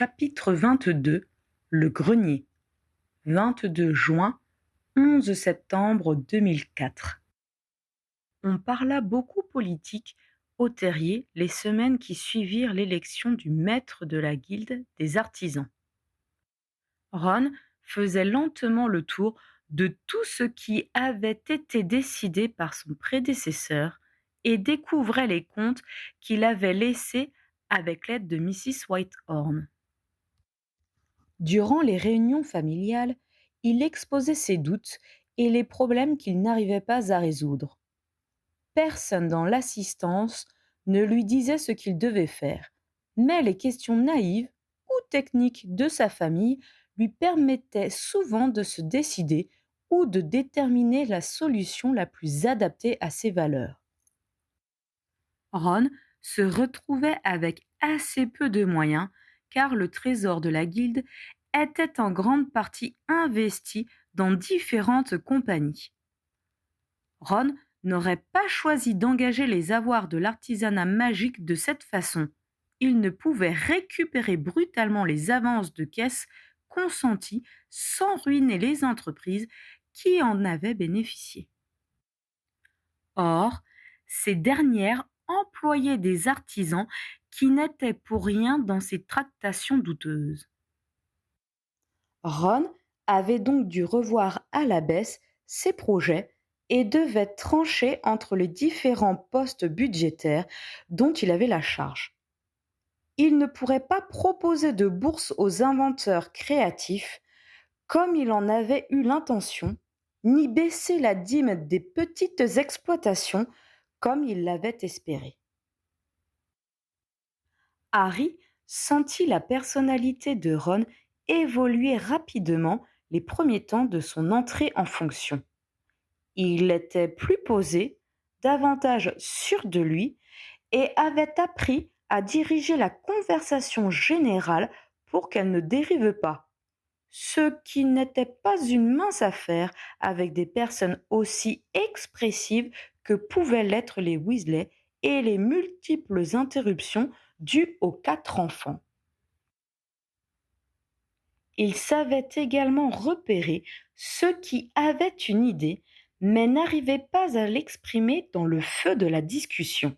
Chapitre 22. Le grenier. 22 juin, 11 septembre 2004. On parla beaucoup politique au terrier les semaines qui suivirent l'élection du maître de la guilde des artisans. Ron faisait lentement le tour de tout ce qui avait été décidé par son prédécesseur et découvrait les comptes qu'il avait laissés avec l'aide de Mrs. Whitehorn. Durant les réunions familiales, il exposait ses doutes et les problèmes qu'il n'arrivait pas à résoudre. Personne dans l'assistance ne lui disait ce qu'il devait faire, mais les questions naïves ou techniques de sa famille lui permettaient souvent de se décider ou de déterminer la solution la plus adaptée à ses valeurs. Ron se retrouvait avec assez peu de moyens car le trésor de la guilde était en grande partie investi dans différentes compagnies. Ron n'aurait pas choisi d'engager les avoirs de l'artisanat magique de cette façon. Il ne pouvait récupérer brutalement les avances de caisse consenties sans ruiner les entreprises qui en avaient bénéficié. Or, ces dernières employaient des artisans qui n'étaient pour rien dans ces tractations douteuses. Ron avait donc dû revoir à la baisse ses projets et devait trancher entre les différents postes budgétaires dont il avait la charge. Il ne pourrait pas proposer de bourse aux inventeurs créatifs comme il en avait eu l'intention, ni baisser la dîme des petites exploitations comme il l'avait espéré. Harry sentit la personnalité de Ron évoluer rapidement les premiers temps de son entrée en fonction. Il était plus posé, davantage sûr de lui, et avait appris à diriger la conversation générale pour qu'elle ne dérive pas. Ce qui n'était pas une mince affaire avec des personnes aussi expressives que pouvaient l'être les Weasley et les multiples interruptions dues aux 4 enfants. Il savait également repérer ceux qui avaient une idée, mais n'arrivaient pas à l'exprimer dans le feu de la discussion.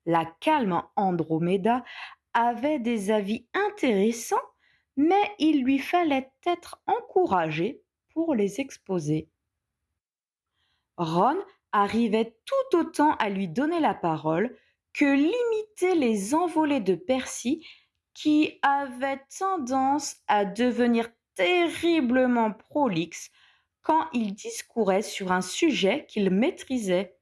La calme Andromeda avait des avis intéressants, mais il lui fallait être encouragé pour les exposer. Ron arrivait tout autant à lui donner la parole que limiter les envolées de Percy qui avaient tendance à devenir terriblement prolixes quand il discourait sur un sujet qu'il maîtrisait.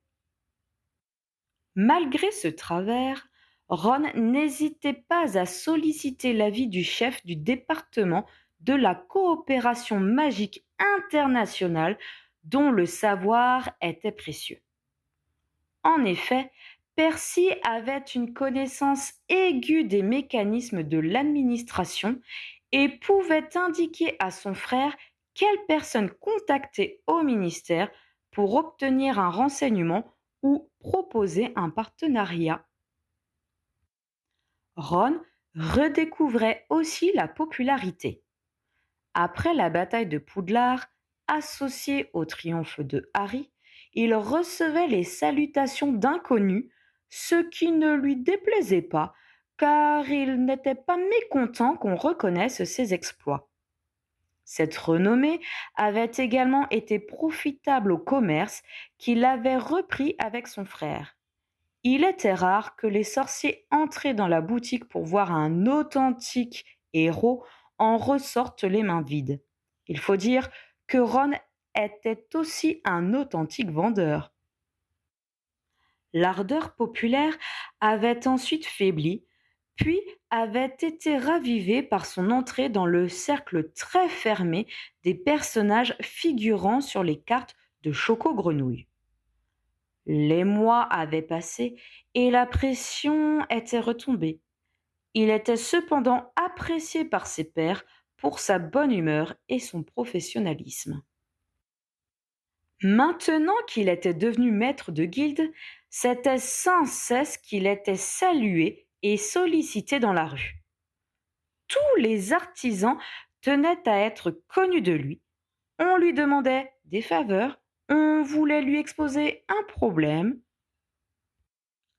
Malgré ce travers, Ron n'hésitait pas à solliciter l'avis du chef du département de la coopération magique internationale dont le savoir était précieux. En effet, Percy avait une connaissance aiguë des mécanismes de l'administration et pouvait indiquer à son frère quelle personne contacter au ministère pour obtenir un renseignement ou proposer un partenariat. Ron redécouvrait aussi la popularité. Après la bataille de Poudlard, associé au triomphe de Harry, il recevait les salutations d'inconnus, ce qui ne lui déplaisait pas, car il n'était pas mécontent qu'on reconnaisse ses exploits. Cette renommée avait également été profitable au commerce qu'il avait repris avec son frère. Il était rare que les sorciers entraient dans la boutique pour voir un authentique héros en ressortent les mains vides. Il faut dire que Ron était aussi un authentique vendeur. L'ardeur populaire avait ensuite faibli, puis avait été ravivée par son entrée dans le cercle très fermé des personnages figurant sur les cartes de Choco-Grenouille. Les mois avaient passé et la pression était retombée. Il était cependant apprécié par ses pairs pour sa bonne humeur et son professionnalisme. Maintenant qu'il était devenu maître de guilde, c'était sans cesse qu'il était salué et sollicité dans la rue. tous les artisans tenaient à être connus de lui. On lui demandait des faveurs, on voulait lui exposer un problème.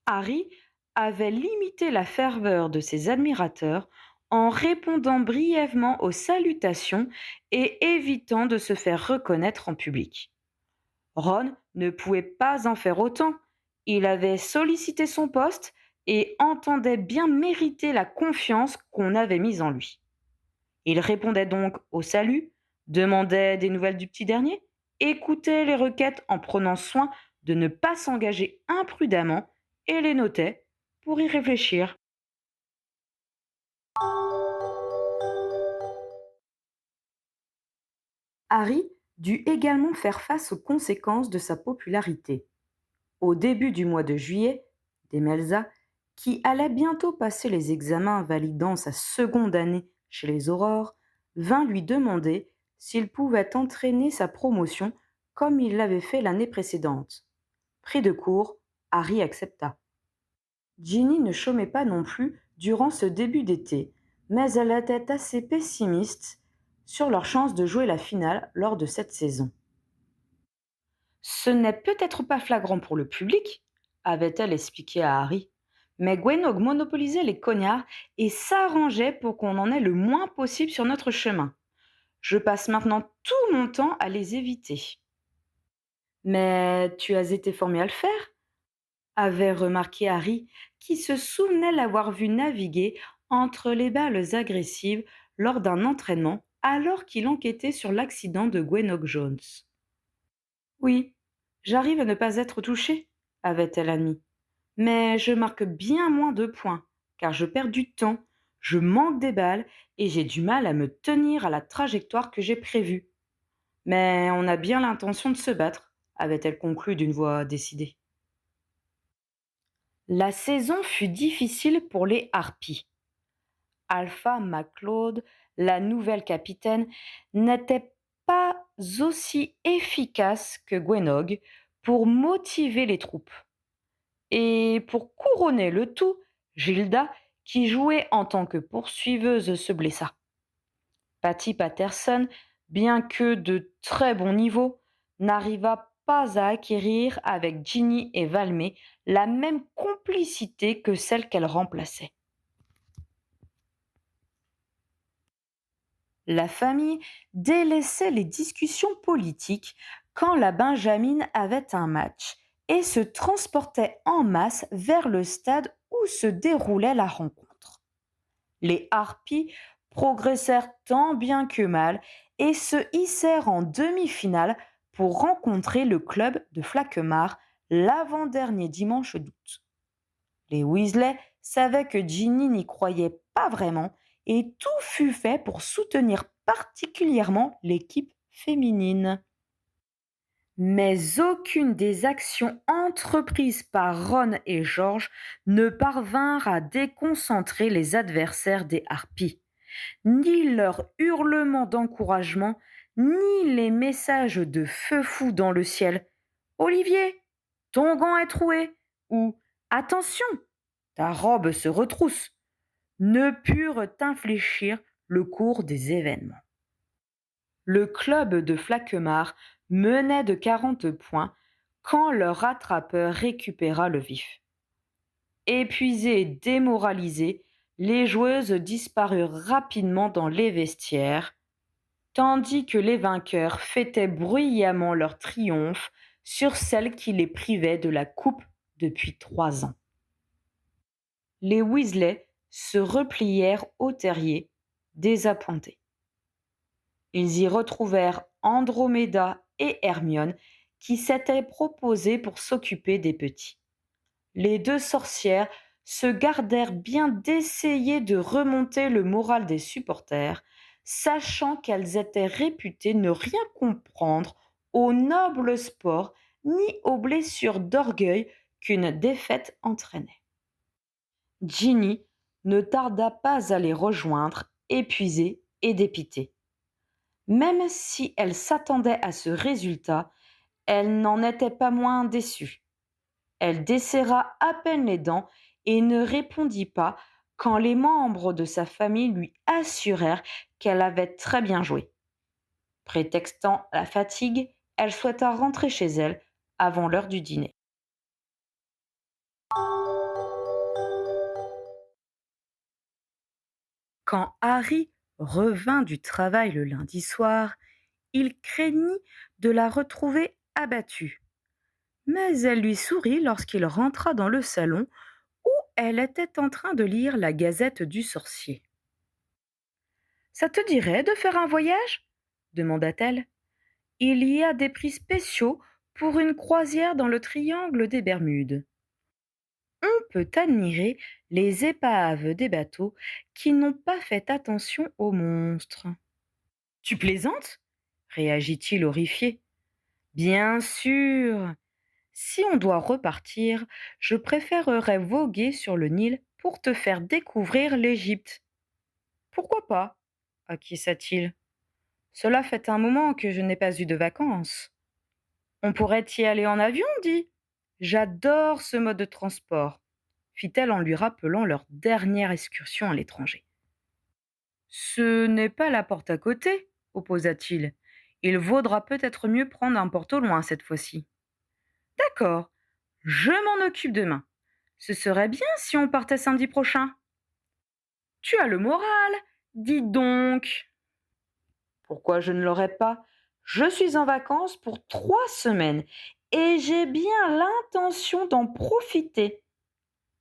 Harry avait limité la ferveur de ses admirateurs en répondant brièvement aux salutations et évitant de se faire reconnaître en public. Ron ne pouvait pas en faire autant. Il avait sollicité son poste et entendait bien mériter la confiance qu'on avait mise en lui. Il répondait donc au salut, demandait des nouvelles du petit dernier, écoutait les requêtes en prenant soin de ne pas s'engager imprudemment et les notait pour y réfléchir. Harry dut également faire face aux conséquences de sa popularité. Au début du mois de juillet, Demelza, qui allait bientôt passer les examens validant sa seconde année chez les Aurores, vint lui demander s'il pouvait entraîner sa promotion comme il l'avait fait l'année précédente. Pris de court, Harry accepta. Ginny ne chômait pas non plus durant ce début d'été, mais elle était assez pessimiste sur leurs chances de jouer la finale lors de cette saison. Ce n'est peut-être pas flagrant pour le public, avait-elle expliqué à Harry, mais Gwenog monopolisait les cognards et s'arrangeait pour qu'on en ait le moins possible sur notre chemin. Je passe maintenant tout mon temps à les éviter. Mais tu as été formé à le faire, avait remarqué Harry, qui se souvenait l'avoir vu naviguer entre les balles agressives lors d'un entraînement alors qu'il enquêtait sur l'accident de Gwenog Jones. Oui, j'arrive à ne pas être touchée, avait-elle admis. Mais je marque bien moins de points, car je perds du temps, je manque des balles et j'ai du mal à me tenir à la trajectoire que j'ai prévue. Mais on a bien l'intention de se battre, avait-elle conclu d'une voix décidée. La saison fut difficile pour les Harpies. Alpha McLeod, la nouvelle capitaine, n'était pas aussi efficace que Gwenog pour motiver les troupes. Et pour couronner le tout, Gilda, qui jouait en tant que poursuiveuse, se blessa. Patty Patterson, bien que de très bon niveau, n'arriva pas à acquérir avec Ginny et Valmé la même complicité que celle qu'elle remplaçait. La famille délaissait les discussions politiques quand la Benjamine avait un match et se transportait en masse vers le stade où se déroulait la rencontre. Les Harpies progressèrent tant bien que mal et se hissèrent en demi-finale pour rencontrer le club de Flaquemart l'avant-dernier dimanche d'août. Les Weasley savaient que Ginny n'y croyait pas vraiment et tout fut fait pour soutenir particulièrement l'équipe féminine. Mais aucune des actions entreprises par Ron et George ne parvinrent à déconcentrer les adversaires des Harpies. Ni leurs hurlements d'encouragement, ni les messages de feu fou dans le ciel. Olivier, ton gant est troué. Ou attention, ta robe se retrousse, ne purent infléchir le cours des événements. Le club de Flaquemart menait de 40 points quand leur rattrapeur récupéra le vif. Épuisées et démoralisées, les joueuses disparurent rapidement dans les vestiaires, tandis que les vainqueurs fêtaient bruyamment leur triomphe sur celle qui les privait de la coupe depuis 3 ans. Les Weasley se replièrent au terrier, désappointés. Ils y retrouvèrent Andromeda et Hermione, qui s'étaient proposées pour s'occuper des petits. Les 2 sorcières se gardèrent bien d'essayer de remonter le moral des supporters, sachant qu'elles étaient réputées ne rien comprendre au noble sport ni aux blessures d'orgueil qu'une défaite entraînait. Ginny ne tarda pas à les rejoindre, épuisée et dépitée. Même si elle s'attendait à ce résultat, elle n'en était pas moins déçue. Elle desserra à peine les dents et ne répondit pas quand les membres de sa famille lui assurèrent qu'elle avait très bien joué. Prétextant la fatigue, elle souhaita rentrer chez elle avant l'heure du dîner. Quand Harry revint du travail le lundi soir, il craignit de la retrouver abattue. Mais elle lui sourit lorsqu'il rentra dans le salon où elle était en train de lire la Gazette du sorcier. Ça te dirait de faire un voyage demanda-t-elle. Il y a des prix spéciaux pour une croisière dans le triangle des Bermudes. On peut admirer les épaves des bateaux qui n'ont pas fait attention aux monstres. Tu plaisantes réagit-il horrifié. Bien sûr. Si on doit repartir, je préférerais voguer sur le Nil pour te faire découvrir l'Égypte. Pourquoi pas acquiesça-t-il. Cela fait un moment que je n'ai pas eu de vacances. On pourrait y aller en avion, dis. J'adore ce mode de transport, fit-elle en lui rappelant leur dernière excursion à l'étranger. Ce n'est pas la porte à côté, opposa-t-il. Il vaudra peut-être mieux prendre un porte au loin cette fois-ci. D'accord, je m'en occupe demain. Ce serait bien si on partait samedi prochain. Tu as le moral, dis donc. Pourquoi je ne l'aurais pas? Je suis en vacances pour 3 semaines et j'ai bien l'intention d'en profiter.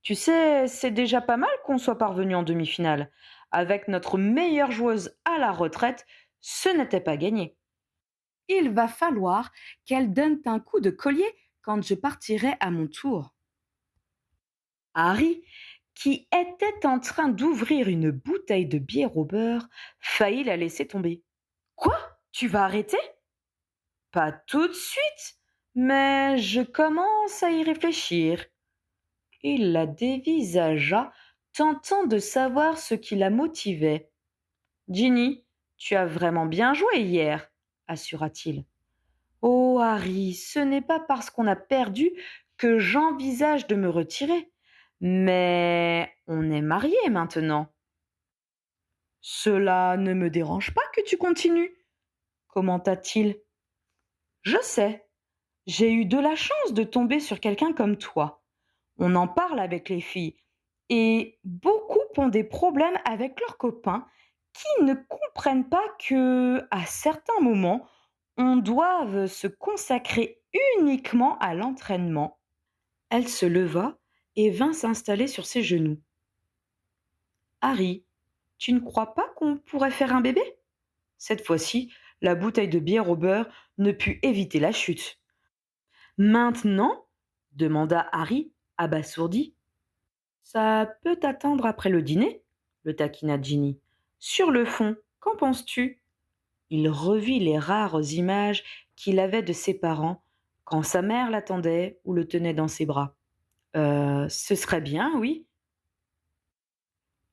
Tu sais, c'est déjà pas mal qu'on soit parvenu en demi-finale. Avec notre meilleure joueuse à la retraite, ce n'était pas gagné. Il va falloir qu'elle donne un coup de collier quand je partirai à mon tour. Harry, qui était en train d'ouvrir une bouteille de bière au beurre, faillit la laisser tomber. Quoi? Tu vas arrêter? Pas tout de suite, mais je commence à y réfléchir. Il la dévisagea, tentant de savoir ce qui la motivait. Ginny, tu as vraiment bien joué hier, assura-t-il. Oh Harry, ce n'est pas parce qu'on a perdu que j'envisage de me retirer. Mais on est mariés maintenant. Cela ne me dérange pas que tu continues, commenta-t-il. Je sais, j'ai eu de la chance de tomber sur quelqu'un comme toi. On en parle avec les filles, et beaucoup ont des problèmes avec leurs copains qui ne comprennent pas que, à certains moments, on doit se consacrer uniquement à l'entraînement. Elle se leva et vint s'installer sur ses genoux. Harry, tu ne crois pas qu'on pourrait faire un bébé? Cette fois-ci, la bouteille de bière au beurre ne put éviter la chute. Maintenant? Demanda Harry, abasourdi. Ça peut attendre après le dîner, le taquina Ginny. Sur le fond, qu'en penses-tu? Il revit les rares images qu'il avait de ses parents quand sa mère l'attendait ou le tenait dans ses bras. Ce serait bien, oui.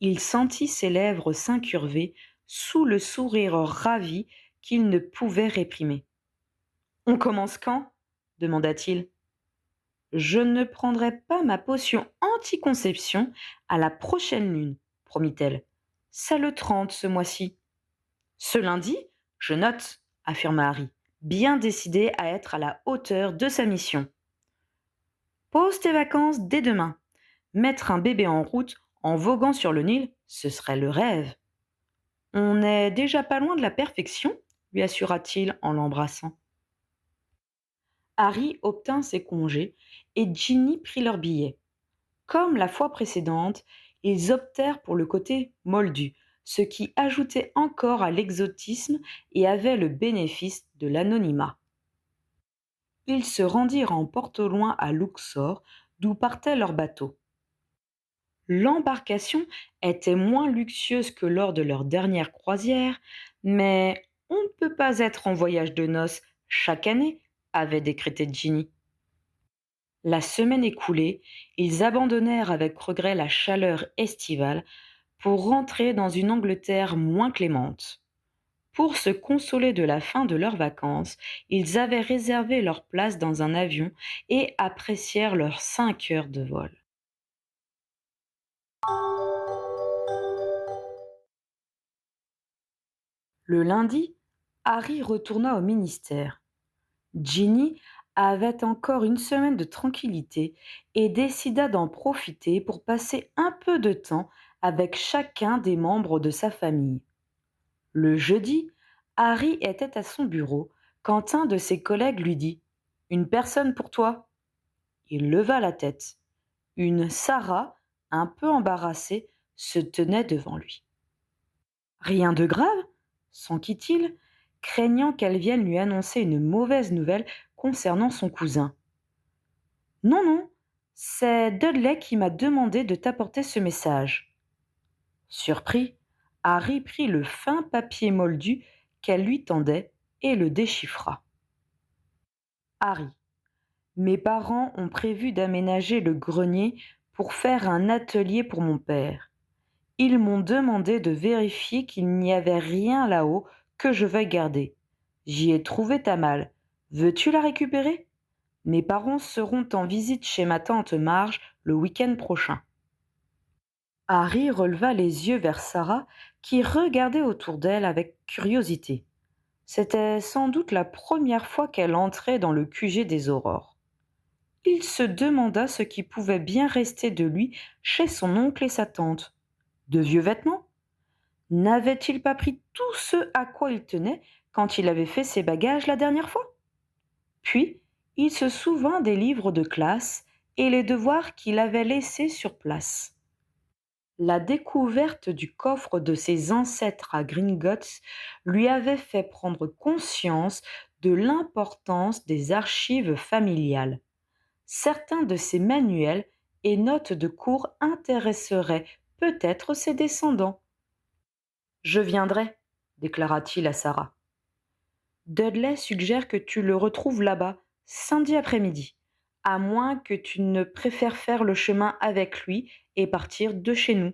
Il sentit ses lèvres s'incurver sous le sourire ravi qu'il ne pouvait réprimer. On commence quand? Demanda-t-il. Je ne prendrai pas ma potion anticonception à la prochaine lune, promit-elle. C'est le 30 ce mois-ci. Ce lundi, je note, affirma Harry, bien décidé à être à la hauteur de sa mission. Pose tes vacances dès demain. Mettre un bébé en route en voguant sur le Nil, ce serait le rêve. On n'est déjà pas loin de la perfection, lui assura-t-il en l'embrassant. Harry obtint ses congés et Ginny prit leur billet. Comme la fois précédente, ils optèrent pour le côté moldu, ce qui ajoutait encore à l'exotisme et avait le bénéfice de l'anonymat. Ils se rendirent en porte au loin à Luxor, d'où partait leur bateau. L'embarcation était moins luxueuse que lors de leur dernière croisière, mais on ne peut pas être en voyage de noces chaque année, avait décrété Ginny. La semaine écoulée, ils abandonnèrent avec regret la chaleur estivale pour rentrer dans une Angleterre moins clémente. Pour se consoler de la fin de leurs vacances, ils avaient réservé leur place dans un avion et apprécièrent leurs 5 heures de vol. Le lundi, Harry retourna au ministère. Ginny avait encore une semaine de tranquillité et décida d'en profiter pour passer un peu de temps avec chacun des membres de sa famille. Le jeudi, Harry était à son bureau quand un de ses collègues lui dit « Une personne pour toi ». Il leva la tête. Une Sarah, un peu embarrassée, se tenait devant lui. Rien de grave, s'enquit-il, craignant qu'elle vienne lui annoncer une mauvaise nouvelle concernant son cousin. Non, non, c'est Dudley qui m'a demandé de t'apporter ce message. Surpris, Harry prit le fin papier moldu qu'elle lui tendait et le déchiffra. Harry, mes parents ont prévu d'aménager le grenier pour faire un atelier pour mon père. Ils m'ont demandé de vérifier qu'il n'y avait rien là-haut que je veuille garder. J'y ai trouvé ta malle. Veux-tu la récupérer? Mes parents seront en visite chez ma tante Marge le week-end prochain. Harry releva les yeux vers Sarah, qui regardait autour d'elle avec curiosité. C'était sans doute la première fois qu'elle entrait dans le QG des Aurores. Il se demanda ce qui pouvait bien rester de lui chez son oncle et sa tante. De vieux vêtements? N'avait-il pas pris tout ce à quoi il tenait quand il avait fait ses bagages la dernière fois? Puis, il se souvint des livres de classe et les devoirs qu'il avait laissés sur place. La découverte du coffre de ses ancêtres à Gringotts lui avait fait prendre conscience de l'importance des archives familiales. Certains de ses manuels et notes de cours intéresseraient peut-être ses descendants. Je viendrai, déclara-t-il à Sarah. Dudley suggère que tu le retrouves là-bas, samedi après-midi, à moins que tu ne préfères faire le chemin avec lui et partir de chez nous.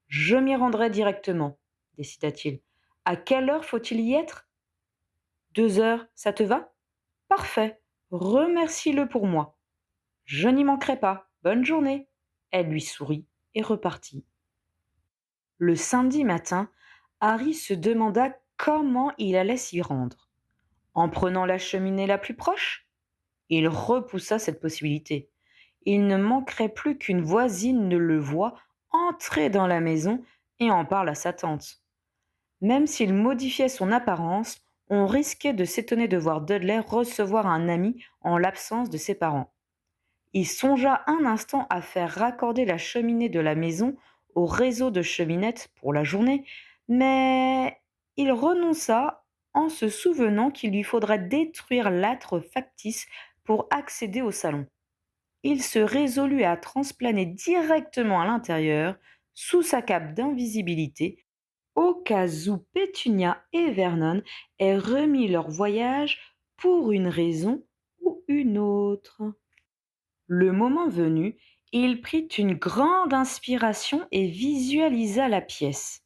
Je m'y rendrai directement, décida-t-il. À quelle heure faut-il y être? 2 heures, ça te va? Parfait, remercie-le pour moi. Je n'y manquerai pas, bonne journée. Elle lui sourit et repartit. Le samedi matin, Harry se demanda comment il allait s'y rendre. En prenant la cheminée la plus proche? Il repoussa cette possibilité. Il ne manquerait plus qu'une voisine ne le voie entrer dans la maison et en parle à sa tante. Même s'il modifiait son apparence, on risquait de s'étonner de voir Dudley recevoir un ami en l'absence de ses parents. Il songea un instant à faire raccorder la cheminée de la maison au réseau de cheminettes pour la journée, mais il renonça en se souvenant qu'il lui faudrait détruire l'âtre factice pour accéder au salon. Il se résolut à transplaner directement à l'intérieur, sous sa cape d'invisibilité, au cas où Pétunia et Vernon aient remis leur voyage pour une raison ou une autre. Le moment venu, il prit une grande inspiration et visualisa la pièce.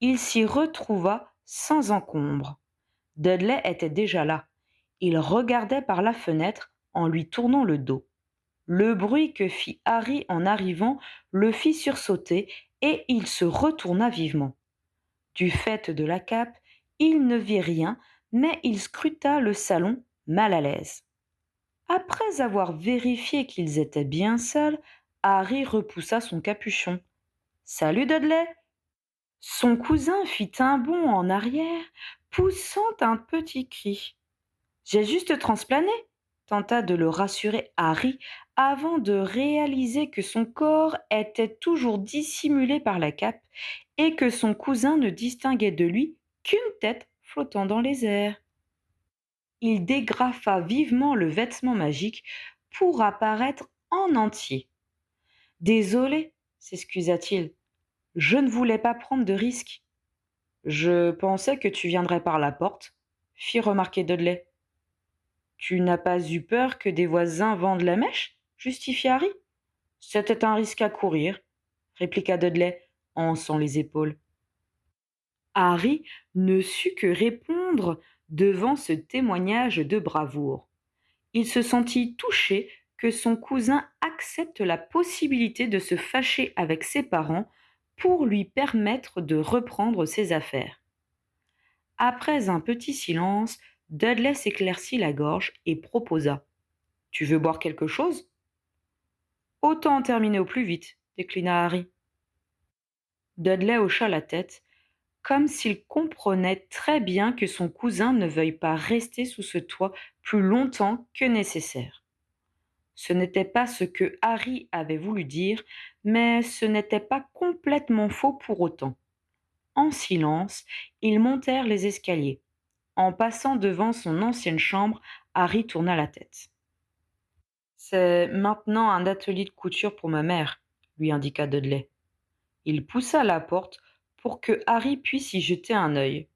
Il s'y retrouva sans encombre. Dudley était déjà là. Il regardait par la fenêtre en lui tournant le dos. Le bruit que fit Harry en arrivant le fit sursauter et il se retourna vivement. Du fait de la cape, il ne vit rien, mais il scruta le salon mal à l'aise. Après avoir vérifié qu'ils étaient bien seuls, Harry repoussa son capuchon. Salut Dudley! Son cousin fit un bond en arrière, poussant un petit cri. J'ai juste transplané, tenta de le rassurer Harry avant de réaliser que son corps était toujours dissimulé par la cape et que son cousin ne distinguait de lui qu'une tête flottant dans les airs. Il dégrafa vivement le vêtement magique pour apparaître en entier. Désolé, s'excusa-t-il, je ne voulais pas prendre de risques. Je pensais que tu viendrais par la porte, fit remarquer Dudley. Tu n'as pas eu peur que des voisins vendent la mèche? Justifia Harry. C'était un risque à courir, répliqua Dudley en haussant les épaules. Harry ne sut que répondre devant ce témoignage de bravoure. Il se sentit touché que son cousin accepte la possibilité de se fâcher avec ses parents pour lui permettre de reprendre ses affaires. Après un petit silence, Dudley s'éclaircit la gorge et proposa. Tu veux boire quelque chose? Autant en terminer au plus vite, déclina Harry. Dudley hocha la tête, comme s'il comprenait très bien que son cousin ne veuille pas rester sous ce toit plus longtemps que nécessaire. Ce n'était pas ce que Harry avait voulu dire, mais ce n'était pas complètement faux pour autant. En silence, ils montèrent les escaliers. En passant devant son ancienne chambre, Harry tourna la tête. C'est maintenant un atelier de couture pour ma mère, lui indiqua Dudley. Il poussa la porte pour que Harry puisse y jeter un œil.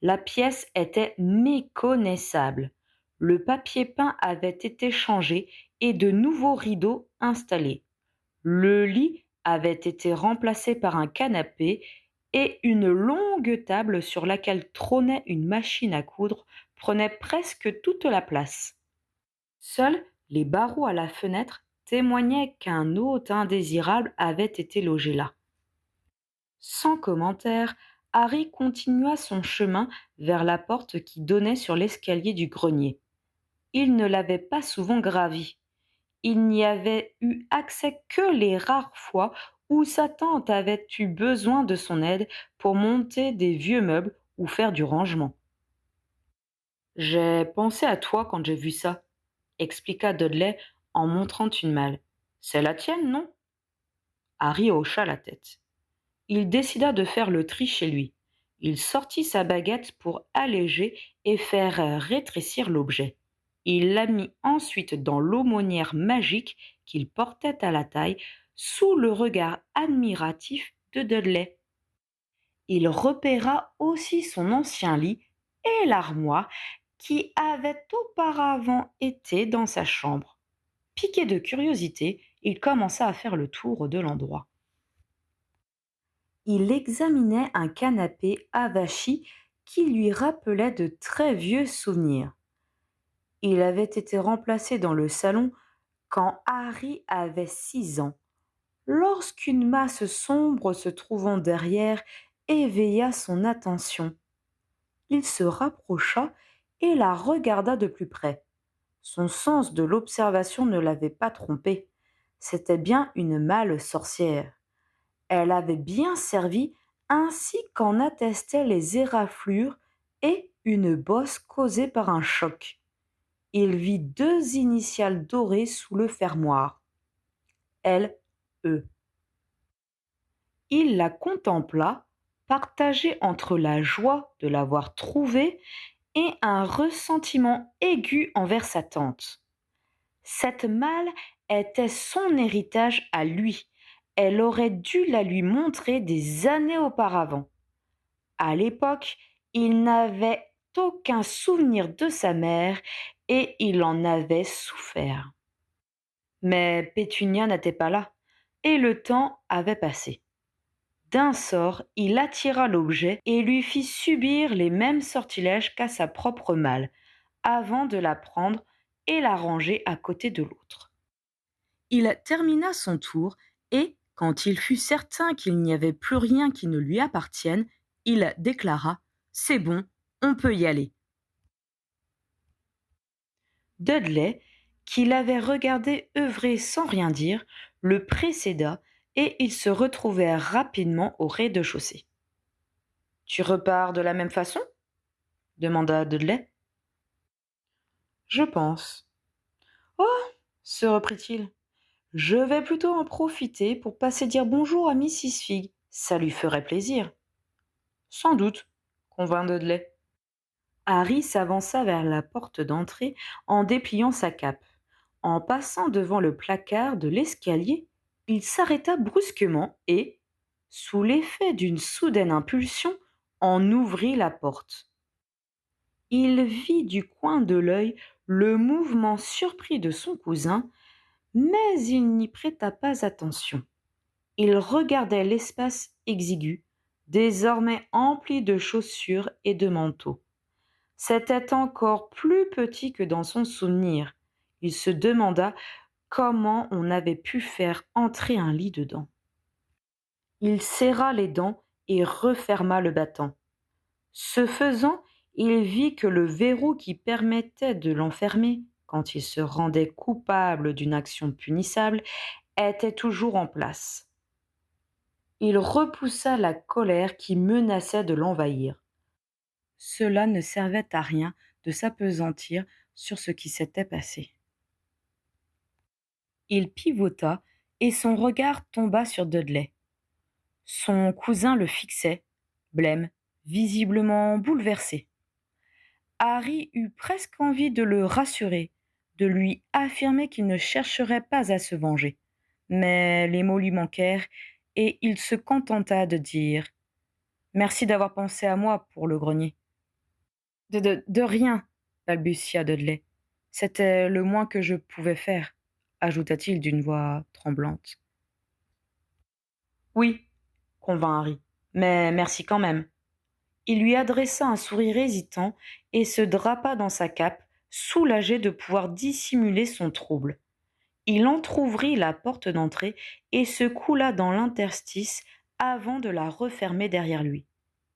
La pièce était méconnaissable. Le papier peint avait été changé et de nouveaux rideaux installés. Le lit avait été remplacé par un canapé et une longue table sur laquelle trônait une machine à coudre prenait presque toute la place. Seuls les barreaux à la fenêtre témoignaient qu'un hôte indésirable avait été logé là. Sans commentaire, Harry continua son chemin vers la porte qui donnait sur l'escalier du grenier. Il ne l'avait pas souvent gravi. Il n'y avait eu accès que les rares fois où sa tante avait eu besoin de son aide pour monter des vieux meubles ou faire du rangement. J'ai pensé à toi quand j'ai vu ça, expliqua Dudley en montrant une malle. C'est la tienne, non? Harry hocha la tête. Il décida de faire le tri chez lui. Il sortit sa baguette pour alléger et faire rétrécir l'objet. Il la mit ensuite dans l'aumônière magique qu'il portait à la taille, sous le regard admiratif de Dudley. Il repéra aussi son ancien lit et l'armoire qui avaient auparavant été dans sa chambre. Piqué de curiosité, il commença à faire le tour de l'endroit. Il examinait un canapé avachi qui lui rappelait de très vieux souvenirs. Il avait été remplacé dans le salon quand Harry avait 6 ans, lorsqu'une masse sombre se trouvant derrière éveilla son attention. Il se rapprocha et la regarda de plus près. Son sens de l'observation ne l'avait pas trompé. C'était bien une mâle sorcière. Elle avait bien servi, ainsi qu'en attestaient les éraflures et une bosse causée par un choc. Il vit 2 initiales dorées sous le fermoir. L.E. Il la contempla, partagé entre la joie de l'avoir trouvée et un ressentiment aigu envers sa tante. Cette malle était son héritage à lui. Elle aurait dû la lui montrer des années auparavant. À l'époque, il n'avait aucun souvenir de sa mère et il en avait souffert. Mais Pétunia n'était pas là, et le temps avait passé. D'un sort, il attira l'objet et lui fit subir les mêmes sortilèges qu'à sa propre malle, avant de la prendre et la ranger à côté de l'autre. Il termina son tour et, quand il fut certain qu'il n'y avait plus rien qui ne lui appartienne, il déclara « C'est bon, on peut y aller ». Dudley, qui l'avait regardé œuvrer sans rien dire, le précéda et ils se retrouvèrent rapidement au rez-de-chaussée. « Tu repars de la même façon ?» demanda Dudley. « Je pense. »« Oh !» se reprit-il. « Je vais plutôt en profiter pour passer dire bonjour à Mrs. Figg. Ça lui ferait plaisir. » « Sans doute, » convint Dudley. Harry s'avança vers la porte d'entrée en dépliant sa cape. En passant devant le placard de l'escalier, il s'arrêta brusquement et, sous l'effet d'une soudaine impulsion, en ouvrit la porte. Il vit du coin de l'œil le mouvement surpris de son cousin, mais il n'y prêta pas attention. Il regardait l'espace exigu, désormais empli de chaussures et de manteaux. C'était encore plus petit que dans son souvenir. Il se demanda comment on avait pu faire entrer un lit dedans. Il serra les dents et referma le battant. Ce faisant, il vit que le verrou qui permettait de l'enfermer, quand il se rendait coupable d'une action punissable, était toujours en place. Il repoussa la colère qui menaçait de l'envahir. Cela ne servait à rien de s'appesantir sur ce qui s'était passé. Il pivota et son regard tomba sur Dudley. Son cousin le fixait, blême, visiblement bouleversé. Harry eut presque envie de le rassurer, de lui affirmer qu'il ne chercherait pas à se venger. Mais les mots lui manquèrent et il se contenta de dire « Merci d'avoir pensé à moi pour le grenier. » De rien, balbutia Dudley. C'était le moins que je pouvais faire, ajouta-t-il d'une voix tremblante. Oui, convint Harry, mais merci quand même. Il lui adressa un sourire hésitant et se drapa dans sa cape, soulagé de pouvoir dissimuler son trouble. Il entr'ouvrit la porte d'entrée et se coula dans l'interstice avant de la refermer derrière lui.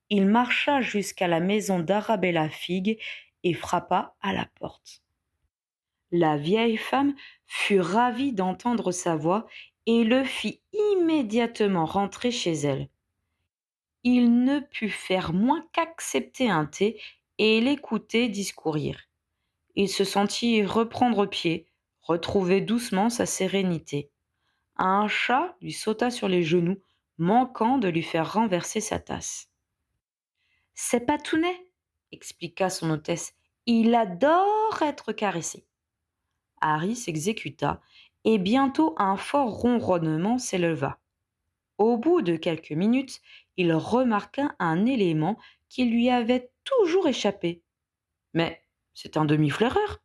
Il marcha jusqu'à la maison d'Arabella Figg et frappa à la porte. La vieille femme fut ravie d'entendre sa voix et le fit immédiatement rentrer chez elle. Il ne put faire moins qu'accepter un thé et l'écouter discourir. Il se sentit reprendre pied, retrouver doucement sa sérénité. Un chat lui sauta sur les genoux, manquant de lui faire renverser sa tasse. « C'est Patounet, » expliqua son hôtesse. « Il adore être caressé. » Harry s'exécuta, et bientôt un fort ronronnement s'éleva. Au bout de quelques minutes, il remarqua un élément qui lui avait toujours échappé. Mais c'est un demi-flaireur.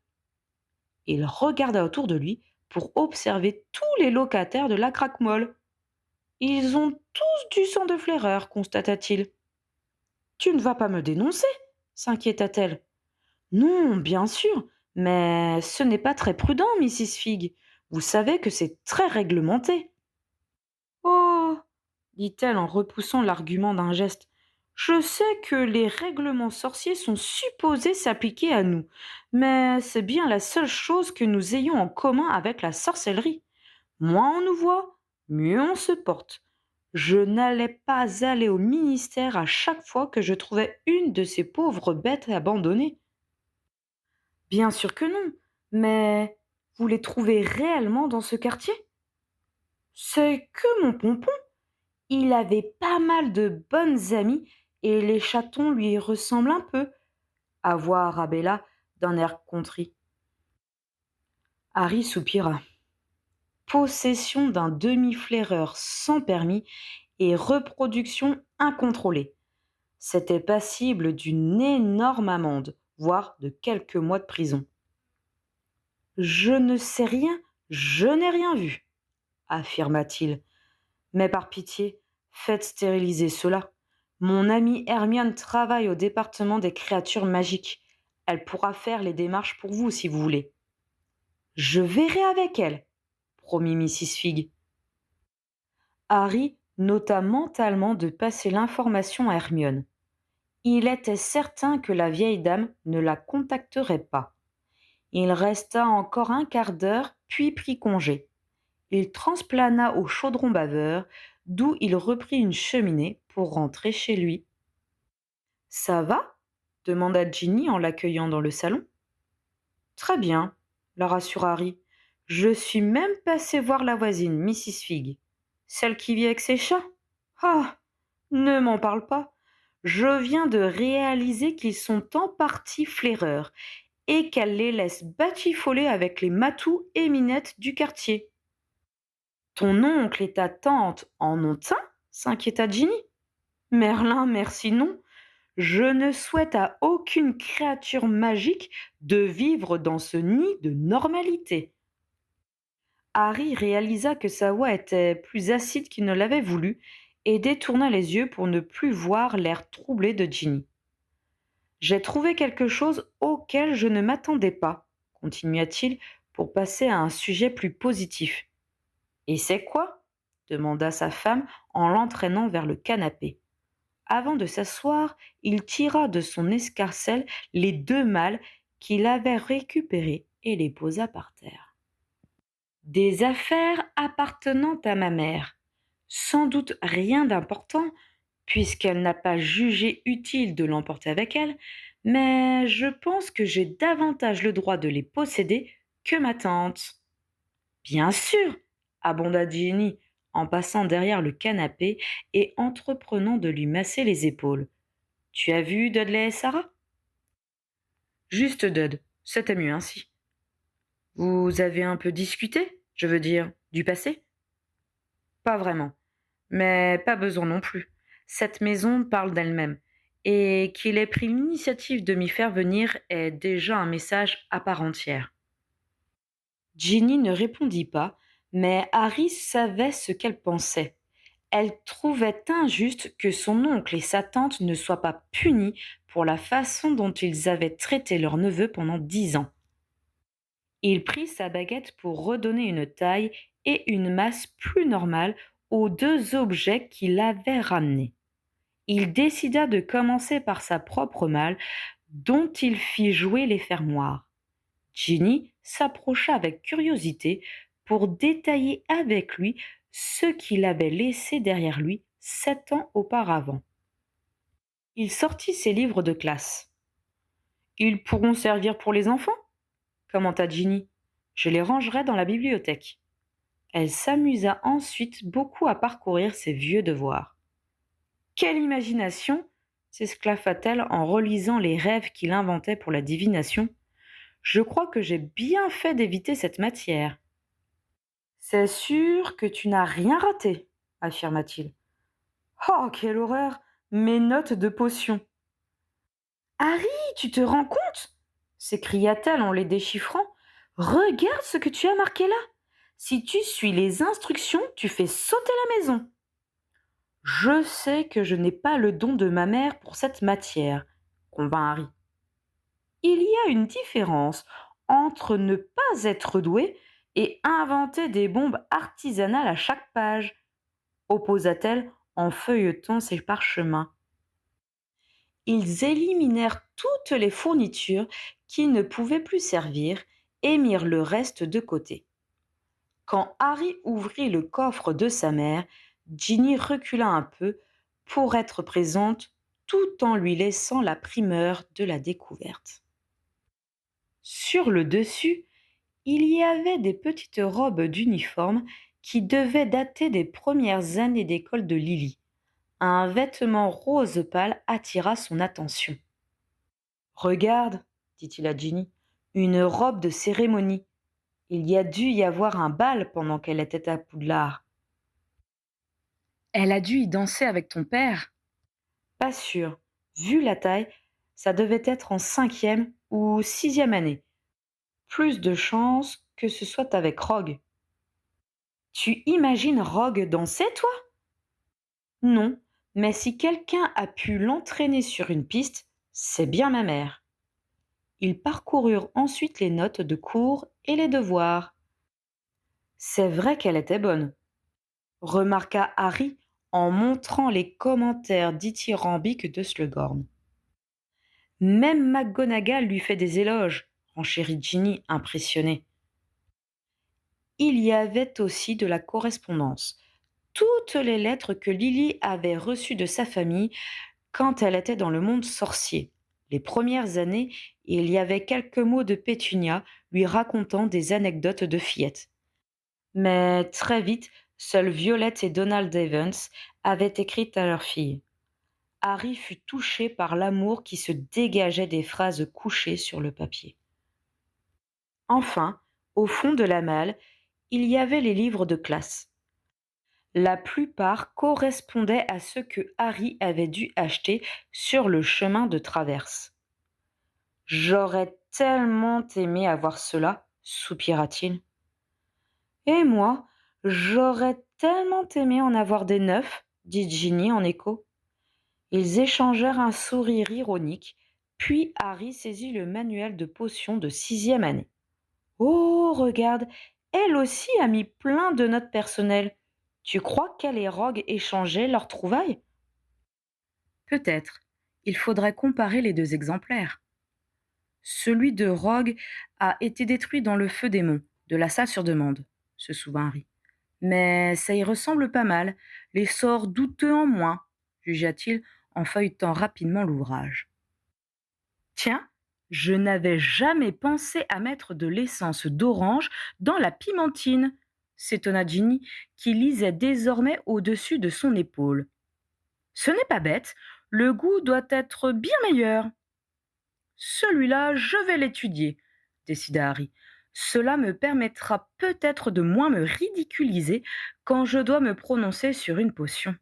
Il regarda autour de lui pour observer tous les locataires de la Craquemolle. Ils ont tous du sang de flaireur, constata-t-il. Tu ne vas pas me dénoncer, s'inquiéta-t-elle. Non, bien sûr, mais ce n'est pas très prudent, Mrs. Figg. Vous savez que c'est très réglementé. Oh, dit-elle en repoussant l'argument d'un geste. Je sais que les règlements sorciers sont supposés s'appliquer à nous, mais c'est bien la seule chose que nous ayons en commun avec la sorcellerie. Moins on nous voit, mieux on se porte. Je n'allais pas aller au ministère à chaque fois que je trouvais une de ces pauvres bêtes abandonnées. Bien sûr que non, mais vous les trouvez réellement dans ce quartier? C'est que mon pompon. Il avait pas mal de bonnes amies et les chatons lui ressemblent un peu, avoua Arabella d'un air contrit. Harry soupira. Possession d'un demi-flaireur sans permis et reproduction incontrôlée. C'était passible d'une énorme amende, voire de quelques mois de prison. Je ne sais rien, je n'ai rien vu, affirma-t-il. Mais par pitié, faites stériliser cela. Mon amie Hermione travaille au département des créatures magiques. Elle pourra faire les démarches pour vous si vous voulez. Je verrai avec elle, promit Mrs. Figg. Harry nota mentalement de passer l'information à Hermione. Il était certain que la vieille dame ne la contacterait pas. Il resta encore un quart d'heure, puis prit congé. Il transplana au chaudron baveur, d'où il reprit une cheminée pour rentrer chez lui. « Ça va ?» demanda Ginny en l'accueillant dans le salon. « Très bien, » la rassura Harry. « Je suis même passé voir la voisine, Mrs. Figg. Celle qui vit avec ses chats. Ah, ne m'en parle pas. Je viens de réaliser qu'ils sont en partie flaireurs et qu'elle les laisse batifoler avec les matous et minettes du quartier. » Ton oncle et ta tante en ont un? S'inquiéta Ginny. Merlin, merci non. Je ne souhaite à aucune créature magique de vivre dans ce nid de normalité. Harry réalisa que sa voix était plus acide qu'il ne l'avait voulu et détourna les yeux pour ne plus voir l'air troublé de Ginny. J'ai trouvé quelque chose auquel je ne m'attendais pas, continua-t-il pour passer à un sujet plus positif. Et c'est quoi? Demanda sa femme en l'entraînant vers le canapé. Avant de s'asseoir, il tira de son escarcelle les 2 malles qu'il avait récupérées et les posa par terre. Des affaires appartenant à ma mère. Sans doute rien d'important, puisqu'elle n'a pas jugé utile de l'emporter avec elle, mais je pense que j'ai davantage le droit de les posséder que ma tante. Bien sûr, abonda Ginny, en passant derrière le canapé et entreprenant de lui masser les épaules. Tu as vu Dudley et Sarah? Juste Dud, c'était mieux ainsi. Vous avez un peu discuté, je veux dire, du passé? Pas vraiment, mais pas besoin non plus. Cette maison parle d'elle-même, et qu'il ait pris l'initiative de m'y faire venir est déjà un message à part entière. Ginny ne répondit pas, mais Harry savait ce qu'elle pensait. Elle trouvait injuste que son oncle et sa tante ne soient pas punis pour la façon dont ils avaient traité leur neveu pendant 10 ans. Il prit sa baguette pour redonner une taille et une masse plus normale aux 2 objets qu'il avait ramenés. Il décida de commencer par sa propre malle, dont il fit jouer les fermoirs. Ginny s'approcha avec curiosité pour détailler avec lui ce qu'il avait laissé derrière lui 7 ans auparavant. Il sortit ses livres de classe. Ils pourront servir pour les enfants, commenta Ginny. Je les rangerai dans la bibliothèque. Elle s'amusa ensuite beaucoup à parcourir ses vieux devoirs. Quelle imagination! S'esclaffa-t-elle en relisant les rêves qu'il inventait pour la divination. Je crois que j'ai bien fait d'éviter cette matière. C'est sûr que tu n'as rien raté, affirma-t-il. Oh, quelle horreur! Mes notes de potion. Harry, tu te rends compte? S'écria-t-elle en les déchiffrant. Regarde ce que tu as marqué là. Si tu suis les instructions, tu fais sauter la maison. Je sais que je n'ai pas le don de ma mère pour cette matière, convint Harry. Il y a une différence entre ne pas être doué et inventer des bombes artisanales à chaque page, opposa-t-elle en feuilletant ses parchemins. Ils éliminèrent toutes les fournitures qui ne pouvaient plus servir et mirent le reste de côté. Quand Harry ouvrit le coffre de sa mère, Ginny recula un peu pour être présente tout en lui laissant la primeur de la découverte. Sur le dessus, il y avait des petites robes d'uniforme qui devaient dater des premières années d'école de Lily. Un vêtement rose pâle attira son attention. « Regarde, dit-il à Ginny, une robe de cérémonie. Il y a dû y avoir un bal pendant qu'elle était à Poudlard. » Elle a dû y danser avec ton père. Pas sûr. Vu la taille, ça devait être en 5e ou 6e année. Plus de chance que ce soit avec Rogue. Tu imagines Rogue danser, toi? Non, mais si quelqu'un a pu l'entraîner sur une piste, c'est bien ma mère. Ils parcoururent ensuite les notes de cours et les devoirs. C'est vrai qu'elle était bonne, remarqua Harry en montrant les commentaires dithyrambiques de Slughorn. Même McGonagall lui fait des éloges, renchérit Ginny impressionnée. Il y avait aussi de la correspondance. Toutes les lettres que Lily avait reçues de sa famille quand elle était dans le monde sorcier. Les premières années, il y avait quelques mots de Pétunia lui racontant des anecdotes de fillettes. Mais très vite, seuls Violette et Donald Evans avaient écrit à leur fille. Harry fut touché par l'amour qui se dégageait des phrases couchées sur le papier. Enfin, au fond de la malle, il y avait les livres de classe. La plupart correspondaient à ceux que Harry avait dû acheter sur le chemin de traverse. « J'aurais tellement aimé avoir cela, soupira-t-il. Et moi, j'aurais tellement aimé en avoir des neufs, dit Ginny en écho. Ils échangèrent un sourire ironique, puis Harry saisit le manuel de potions de 6e année. Oh, regarde, elle aussi a mis plein de notes personnelles. Tu crois qu'elle et Rogue échangeaient leurs trouvailles? Peut-être. Il faudrait comparer les deux exemplaires. Celui de Rogue a été détruit dans le feu des monts, de la salle sur demande, se souvint Harry. Mais ça y ressemble pas mal, les sorts douteux en moins, jugea-t-il en feuilletant rapidement l'ouvrage. Tiens, je n'avais jamais pensé à mettre de l'essence d'orange dans la pimentine, s'étonna Ginny, qui lisait désormais au-dessus de son épaule. Ce n'est pas bête, le goût doit être bien meilleur. Celui-là, je vais l'étudier, décida Harry. Cela me permettra peut-être de moins me ridiculiser quand je dois me prononcer sur une potion.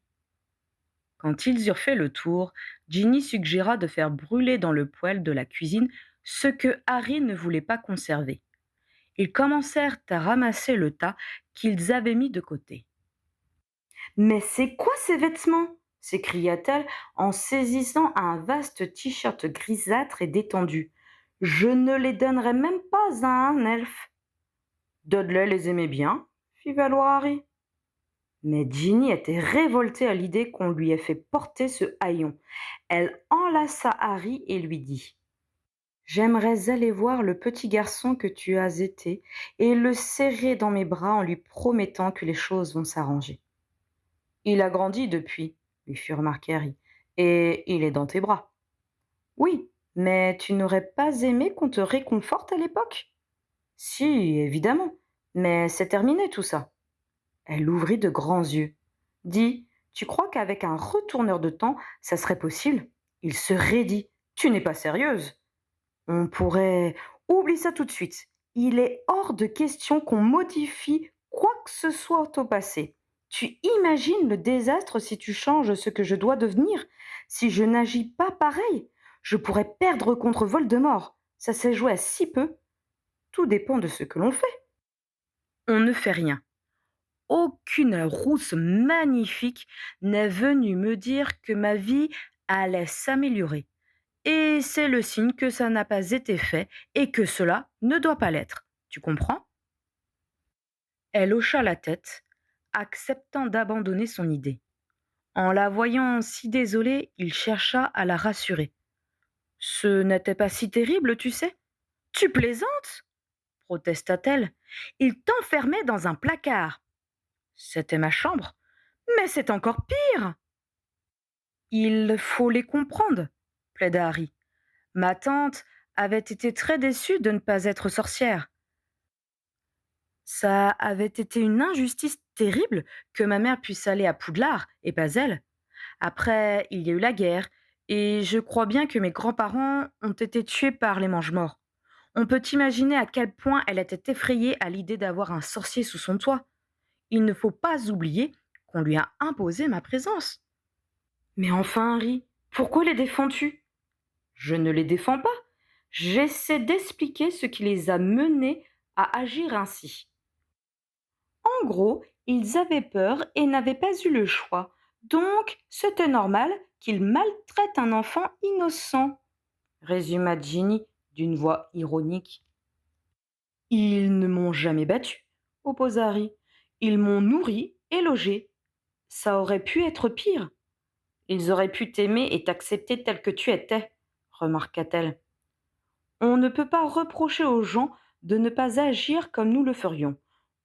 Quand ils eurent fait le tour, Ginny suggéra de faire brûler dans le poêle de la cuisine ce que Harry ne voulait pas conserver. Ils commencèrent à ramasser le tas qu'ils avaient mis de côté. Mais c'est quoi ces vêtements? S'écria-t-elle en saisissant un vaste t-shirt grisâtre et détendu. Je ne les donnerais même pas à un elfe. Dudley les aimait bien, fit valoir Harry. Mais Ginny était révoltée à l'idée qu'on lui ait fait porter ce haillon. Elle enlaça Harry et lui dit « J'aimerais aller voir le petit garçon que tu as été et le serrer dans mes bras en lui promettant que les choses vont s'arranger. » Il a grandi depuis, lui fit remarquer Harry, et il est dans tes bras. Oui, mais tu n'aurais pas aimé qu'on te réconforte à l'époque? Si, évidemment, mais c'est terminé tout ça. Elle ouvrit de grands yeux. Dis, tu crois qu'avec un retourneur de temps, ça serait possible? Il se raidit. Tu n'es pas sérieuse? On pourrait... Oublie ça tout de suite. Il est hors de question qu'on modifie quoi que ce soit au passé. Tu imagines le désastre si tu changes ce que je dois devenir? Si je n'agis pas pareil, je pourrais perdre contre Voldemort. Ça s'est joué à si peu. Tout dépend de ce que l'on fait. On ne fait rien. Aucune rousse magnifique n'est venue me dire que ma vie allait s'améliorer. Et c'est le signe que ça n'a pas été fait et que cela ne doit pas l'être. Tu comprends? Elle hocha la tête, acceptant d'abandonner son idée. En la voyant si désolée, il chercha à la rassurer. Ce n'était pas si terrible, tu sais. Tu plaisantes? Protesta-t-elle. Il t'enfermait dans un placard. C'était ma chambre. Mais c'est encore pire. Il faut les comprendre, plaida Harry. Ma tante avait été très déçue de ne pas être sorcière. Ça avait été une injustice terrible que ma mère puisse aller à Poudlard et pas elle. Après, il y a eu la guerre, et je crois bien que mes grands-parents ont été tués par les mange-morts. On peut imaginer à quel point elle était effrayée à l'idée d'avoir un sorcier sous son toit. Il ne faut pas oublier qu'on lui a imposé ma présence. Mais enfin, Harry, pourquoi les défends-tu? Je ne les défends pas. J'essaie d'expliquer ce qui les a menés à agir ainsi. En gros, ils avaient peur et n'avaient pas eu le choix. Donc, c'était normal qu'ils maltraitent un enfant innocent, résuma Ginny d'une voix ironique. Ils ne m'ont jamais battu, opposa Harry. Ils m'ont nourri et logé. Ça aurait pu être pire. Ils auraient pu t'aimer et t'accepter tel que tu étais, remarqua-t-elle. On ne peut pas reprocher aux gens de ne pas agir comme nous le ferions.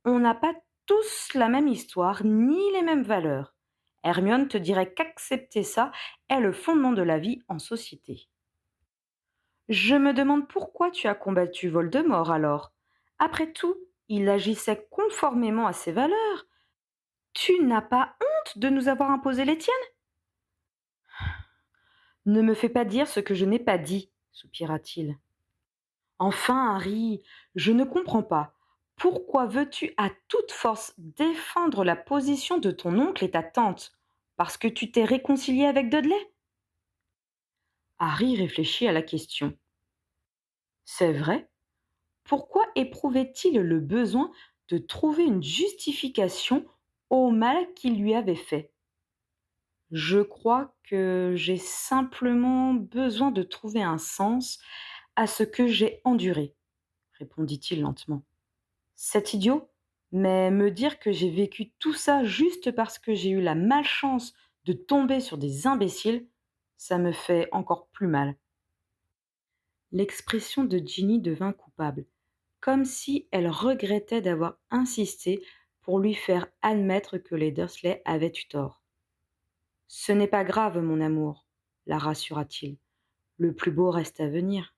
On n'a pas tous la même histoire ni les mêmes valeurs. Hermione te dirait qu'accepter ça est le fondement de la vie en société. Je me demande pourquoi tu as combattu Voldemort alors. Après tout, il agissait conformément à ses valeurs. Tu n'as pas honte de nous avoir imposé les tiennes? Ne me fais pas dire ce que je n'ai pas dit, soupira-t-il. Enfin, Harry, je ne comprends pas. Pourquoi veux-tu à toute force défendre la position de ton oncle et ta tante? Parce que tu t'es réconcilié avec Dudley? Harry réfléchit à la question. C'est vrai? Pourquoi éprouvait-il le besoin de trouver une justification au mal qu'il lui avait fait? Je crois que j'ai simplement besoin de trouver un sens à ce que j'ai enduré, répondit-il lentement. C'est idiot, mais me dire que j'ai vécu tout ça juste parce que j'ai eu la malchance de tomber sur des imbéciles, ça me fait encore plus mal. L'expression de Ginny devint coupable, comme si elle regrettait d'avoir insisté pour lui faire admettre que les Dursley avaient eu tort. Ce n'est pas grave, mon amour, la rassura-t-il. Le plus beau reste à venir.